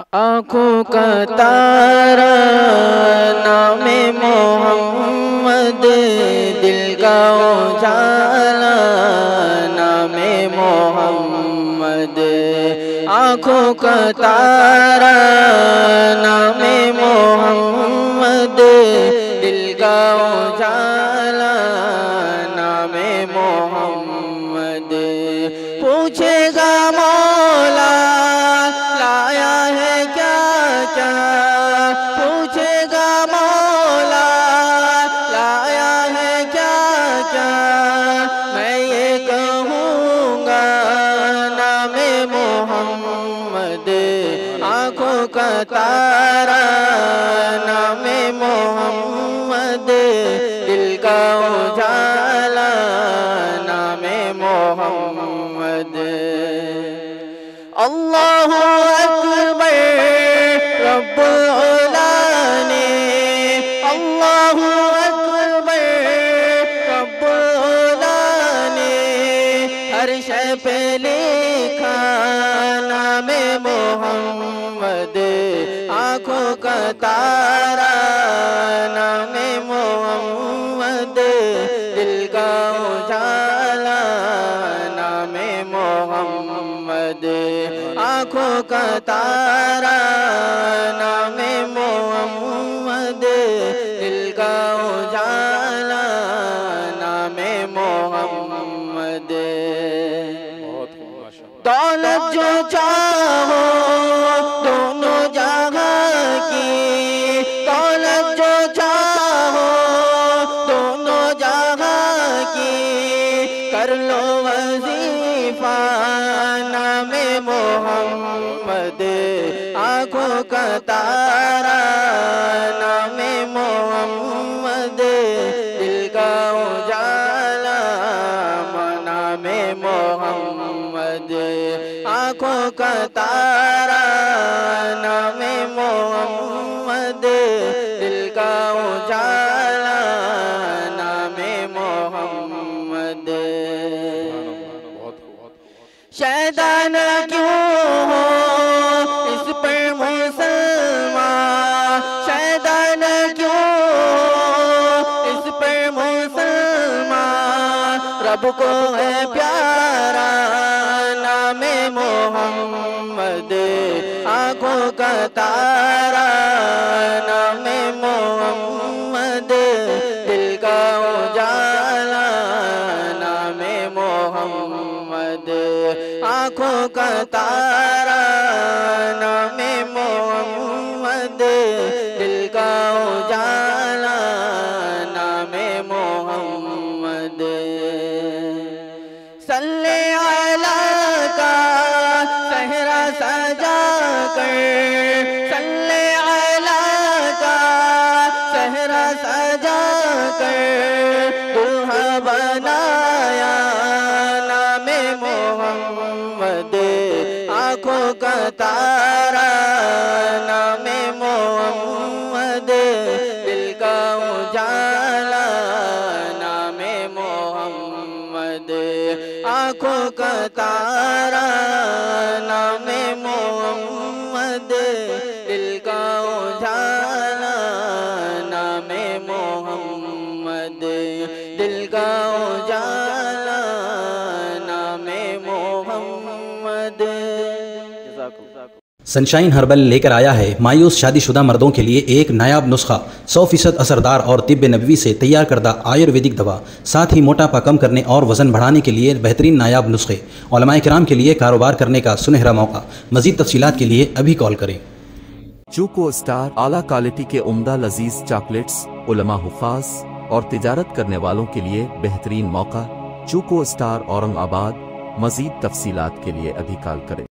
आँखों का तारा नामे मोहम्मद, दिल का उजाला नामे मोहम्मद। आँखों का तारा नामे मोहम्मद, दिल का उजाला नामे मोहम्मद। पूछेगा मौला लाया है क्या क्या, पूछेगा मौला लाया है क्या क्या, मैं ये कहूँगा नामे मोहम्मद। आँखों का तारा नामे मोहम्मद, दिल का उजाला नामे मोहम्मद। अल्लाहु अकबर रब्बुल आला ने, अल्लाहु अकबर रब्बुल आला ने, हर शय पे लिखा नामे मोहम्मद। आँखों का तारा नामे मोहम्मद, दिल का उजाला नामे मोहम्मद। आँखों का तारा नामे मोहम्मद, दिल का उजाला नामे मोहम्मद। दौलत जो चाहो दोनों जहां की, दौलत जो चाहो दोनों जहां की, कर लो वजीफा नामे मोहम्मद। आँखों का तारा नामे मोहम्मद, दिल का उजाला नामे मोहम्मद। आँखों का तारा नामे मोहम्मद, दिल का उजाला नामे मोहम्मद। शैतान क्यों हो इस पर मुसलमान, शैतान क्यों हो इस पर मुसलमान, रब को है प्यारा नामे मोहम्मद। आँखों का तारा नामे मोहम्मद, दिल का उजाला नामे मोहम्मद। आँखों का तारा नामे मोहम्मद, दिल का उजाला नामे मोहम्मद। सल्ले अला का सहरा सजा कर, सल्ले अला का सहरा सजा कर, दुल्हा बनाया नामे मोहम्मद। आँखों का तारा नामे मोहम्मद, दिल का उजाला नामे मोहम्मद। आँखों का तारा नामे मोहम्मद, दिल का उजाला नामे मोहम्मद। दिल का उजाला नामे मोहम्मद। सनशाइन हर्बल लेकर आया है मायूस शादीशुदा मर्दों के लिए एक नायाब नुस्खा, 100% असरदार और तिब्ब नबवी से तैयार करदा आयुर्वेदिक दवा, साथ ही मोटापा कम करने और वजन बढ़ाने के लिए बेहतरीन नायाब नुस्खे। उलमाए किराम के लिए कारोबार करने का सुनहरा मौका। मजीद तफसीलात के लिए अभी कॉल करें। चूको स्टार आला क्वालिटी के उम्दा लजीज चॉकलेट्स, उलमा हुफाज और तिजारत करने वालों के लिए बेहतरीन मौका। चूको स्टार औरंगाबाद। मजीद तफसीलात के लिए अभी कॉल करें।